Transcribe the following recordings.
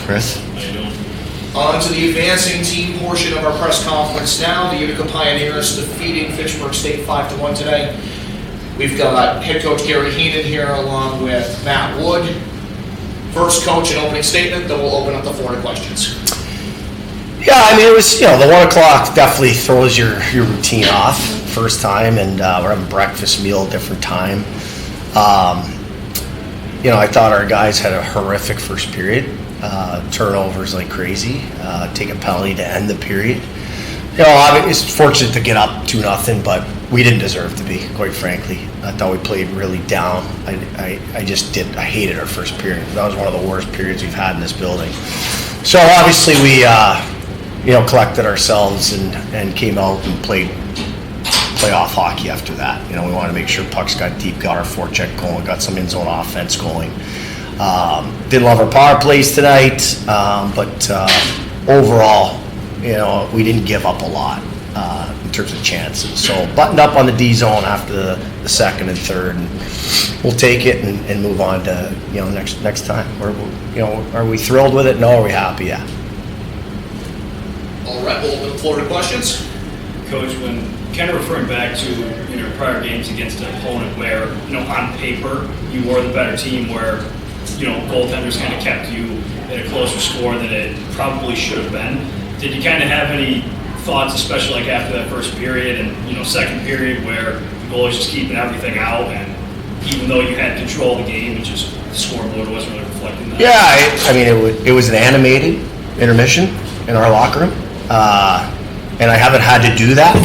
Chris? How you doing? On to the advancing team portion of our press conference now. The Utica Pioneers defeating Fitchburg State 5-1 today. We've got head coach Gary Heenan here along with Matt Wood. First, coach, an opening statement, then we'll open up the floor to questions. Yeah, I mean, it was, the 1 o'clock definitely throws your routine off first time, and we're having breakfast meal, different time. I thought our guys had a horrific first period. Turnovers like crazy. Take a penalty to end the period. It's fortunate to get up 2-0, but we didn't deserve to be, quite frankly. I thought we played really down. I hated our first period. That was one of the worst periods we've had in this building. So obviously we, collected ourselves and came out and played playoff hockey after that. We wanted to make sure pucks got deep, got our forecheck going, got some in-zone offense going. Didn't love our power plays tonight, but overall, we didn't give up a lot in terms of chances. So buttoned up on the D zone after the second and third, and we'll take it and move on to next time. Are we thrilled with it? No. Are we happy? Yeah. All right, we'll open the floor to questions. Coach, when kind of referring back to your prior games against an opponent where, on paper, you were the better team, where, goaltenders kind of kept you at a closer score than it probably should have been. Did you kind of have any thoughts, especially like after that first period and, second period, where the goalie's just keeping everything out, and even though you had control of the game, it just, the scoreboard wasn't really reflecting that? Yeah, it was an animated intermission in our locker room. And I haven't had to do that.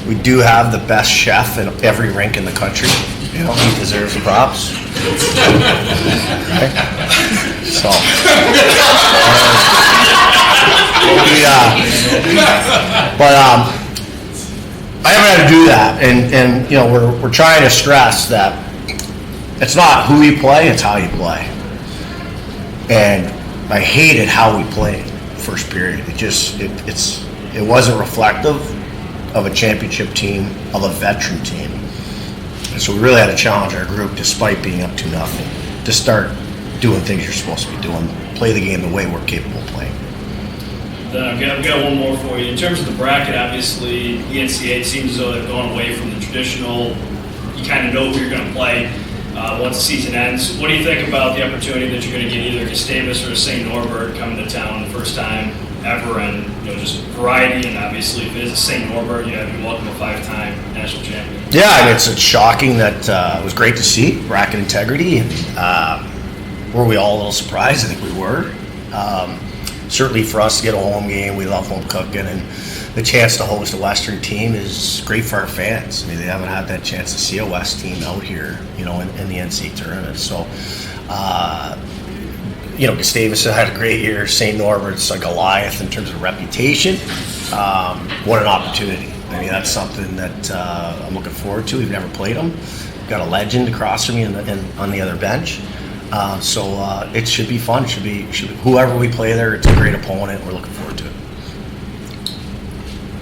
We do have the best chef in every rink in the country. He deserves the props. Right? So, I haven't had to do that, and we're trying to stress that it's not who you play, it's how you play. And I hated how we played first period. It wasn't reflective of a championship team, of a veteran team. And so we really had to challenge our group, despite being up 2-0, to start doing things you're supposed to be doing, play the game the way we're capable of playing. Then I've got one more for you. In terms of the bracket, obviously the NCAA seems as though they've gone away from the traditional, you kind of know who you're going to play once the season ends. What do you think about the opportunity that you're going to get either Gustavus or St. Norbert coming to town the first time ever, and just variety, and obviously if it is a St. Norbert, you welcome a 5-time national champion. Yeah, it's shocking that it was great to see bracket integrity. Were we all a little surprised? I think we were. Certainly for us to get a home game, we love home cooking, and the chance to host a Western team is great for our fans. I mean, they haven't had that chance to see a West team out here, in the NCAA tournament. So, Gustavus had a great year. St. Norbert's a Goliath in terms of reputation. What an opportunity. I mean, that's something that I'm looking forward to. We've never played them. We've got a legend across from me on the other bench. So it should be fun. Should be whoever we play there, it's a great opponent. We're looking forward to it.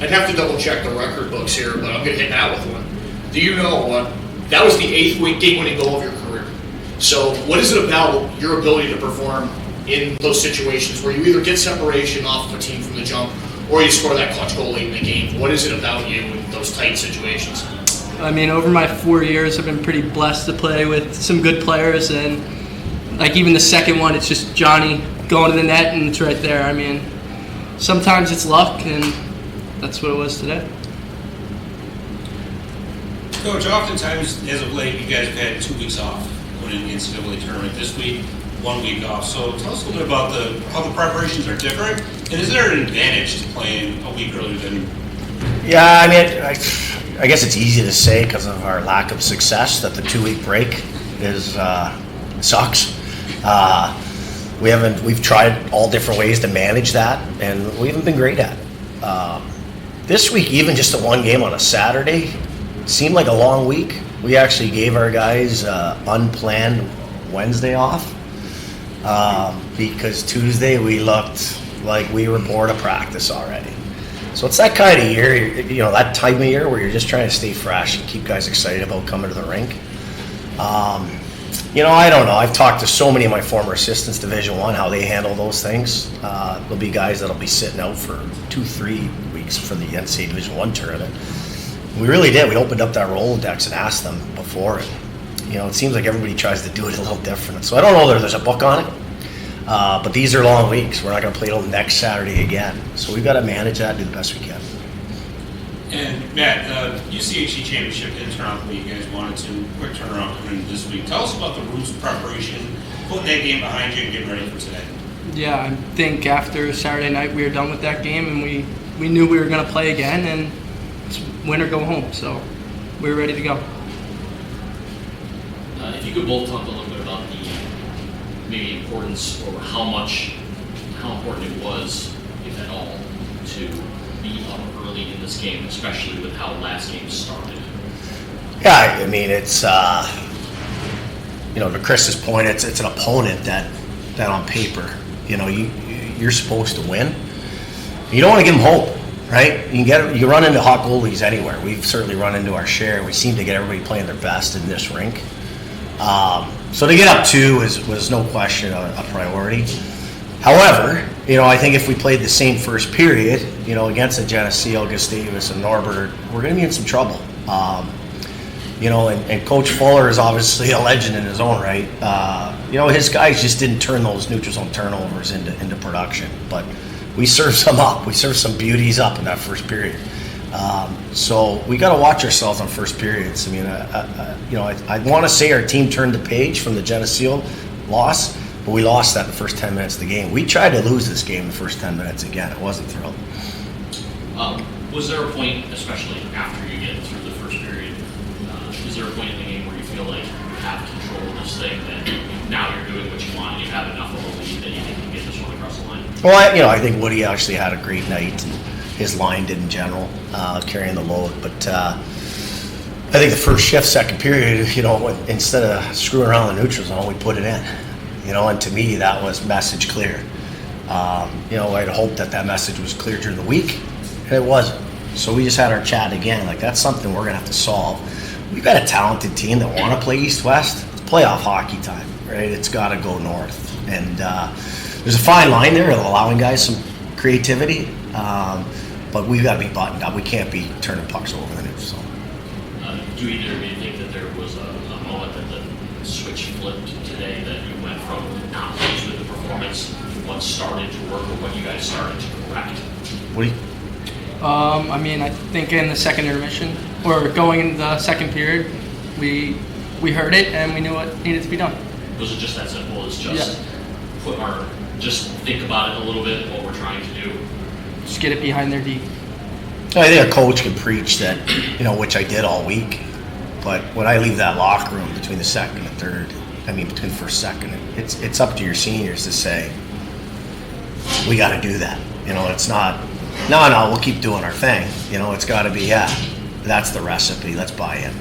I'd have to double check the record books here, but I'm going to hit Matt with one. Do you know what? That was the 8th game-winning goal of your career. So what is it about your ability to perform in those situations where you either get separation off of a team from the jump or you score that clutch goal late in the game? What is it about you in those tight situations? I mean, over my 4 years, I've been pretty blessed to play with some good players, and even the second one, it's just Johnny going to the net and it's right there. I mean, sometimes it's luck, and that's what it was today. Coach, oftentimes, as of late, you guys have had 2 weeks off winning the NCAA tournament. This week, 1 week off. So tell us a little bit about how the preparations are different, and is there an advantage to playing a week earlier than? Yeah, I mean, I guess it's easy to say because of our lack of success that the 2-week break is sucks. We've tried all different ways to manage that, and we haven't been great at it. This week, even just the one game on a Saturday seemed like a long week. We actually gave our guys unplanned Wednesday off because Tuesday we looked like we were bored of practice already. So it's that kind of year, that time of year where you're just trying to stay fresh and keep guys excited about coming to the rink. I don't know. I've talked to so many of my former assistants, Division I, how they handle those things. There'll be guys that'll be sitting out for 2-3 weeks for the NCAA Division I tournament. We really did. We opened up that Rolodex and asked them before. And, it seems like everybody tries to do it a little different. So I don't know that there's a book on it. But these are long weeks. We're not going to play till next Saturday again. So we've got to manage that and do the best we can. And Matt, UCHC Championship didn't turn out the way you guys wanted to. Quick turnaround coming in this week. Tell us about the roots of preparation, putting that game behind you and getting ready for today. Yeah, I think after Saturday night we were done with that game, and we knew we were going to play again, and it's win or go home. So we were ready to go. If you could both talk a little bit about the maybe importance or how important it was, if at all, to be up early in this game, especially with how last game started. Yeah, I mean, it's, to Chris's point, it's an opponent that on paper, you're supposed to win. You don't want to give them hope, right? You run into hot goalies anywhere. We've certainly run into our share. We seem to get everybody playing their best in this rink. So to get up 2 was no question a priority. However, I think if we played the same first period, against the Geneseo, Gustavus, and Norbert, we're going to be in some trouble. And Coach Fuller is obviously a legend in his own right. His guys just didn't turn those neutral zone turnovers into production. But we served some up. We served some beauties up in that first period. So we got to watch ourselves on first periods. I mean, I want to say our team turned the page from the Geneseo loss, but we lost that in the first 10 minutes of the game. We tried to lose this game in the first 10 minutes again. It wasn't thrilled. Was there a point, especially after you get through the first period, is there a point in the game where you feel like you have control of this thing, that now you're doing what you want, and you have enough of a lead that you think you can get this one across the line? Well, I think Woody actually had a great night, and his line did in general, carrying the load. But I think the first shift, second period, instead of screwing around the neutral zone, we put it in. And to me, that was message clear. I'd hoped that message was clear during the week, and it wasn't. So we just had our chat again. Like, that's something we're going to have to solve. We've got a talented team that want to play East-West. It's playoff hockey time, right? It's got to go north. And there's a fine line there of allowing guys some creativity. But we've got to be buttoned up. We can't be turning pucks over the neutral zone. Do either of you think that there was a moment that the switch flipped today, that you went from not pleased with the performance, what started to work, or what you guys started to correct? What do you? I think in the second intermission, or going into the second period, we heard it and we knew what needed to be done. Was it just that simple as just think about it a little bit, what we're trying to do? Just get it behind their D. I think a coach can preach that, which I did all week. But when I leave that locker room between the second and third, between the first second, it's up to your seniors to say, we got to do that. It's not, no, we'll keep doing our thing. It's got to be, that's the recipe. Let's buy in.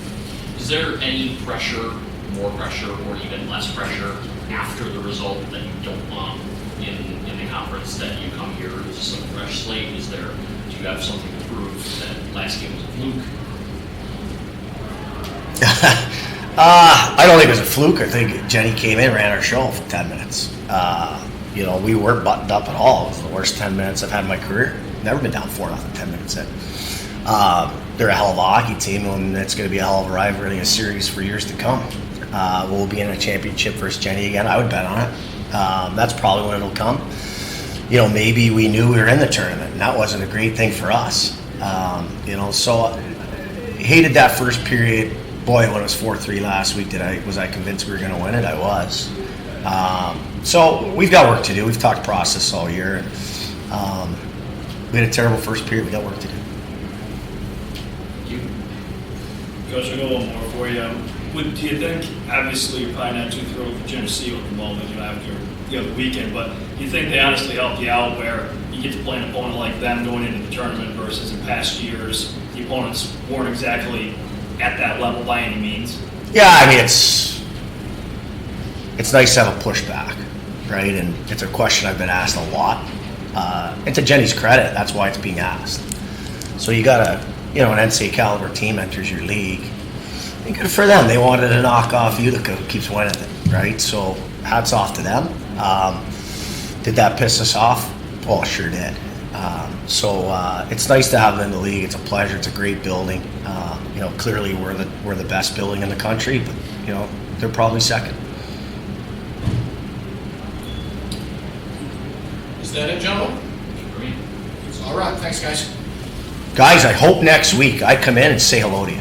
Is there any pressure, more pressure, or even less pressure after the result that you don't want in the conference, that you come here as some fresh slate? Do you have something to prove that last game was a fluke? I don't think it was a fluke. I think Jenny came in, ran our show for 10 minutes. We weren't buttoned up at all. It was the worst 10 minutes I've had in my career. Never been down 4-0 10 minutes in. They're a hell of a hockey team, and it's going to be a hell of a rivalry and a series for years to come. We'll be in a championship versus Jenny again. I would bet on it. That's probably when it'll come. Maybe we knew we were in the tournament, and that wasn't a great thing for us. So I hated that first period. Boy, when it was 4-3 last week, was I convinced we were going to win it? I was. So we've got work to do. We've talked process all year. And, we had a terrible first period. We got work to do. Coach, I'll go one more for you. Do you think, obviously, you're probably not too thrilled with Geneseo at the moment, after the weekend, but do you think they honestly helped you out where you get to play an opponent like them going into the tournament versus in past years, the opponents weren't exactly at that level by any means? Yeah, it's nice to have a pushback, right? And it's a question I've been asked a lot. And to Jenny's credit, that's why it's being asked. So you got an NCAA caliber team enters your league. And good for them. They wanted to knock off Utica, who keeps winning it, right? So hats off to them. Did that piss us off? Well, sure did. It's nice to have them in the league. It's a pleasure. It's a great building. Clearly we're the best building in the country, but they're probably second. Is that it, gentlemen? For me. All right, thanks, guys. Guys, I hope next week I come in and say hello to you.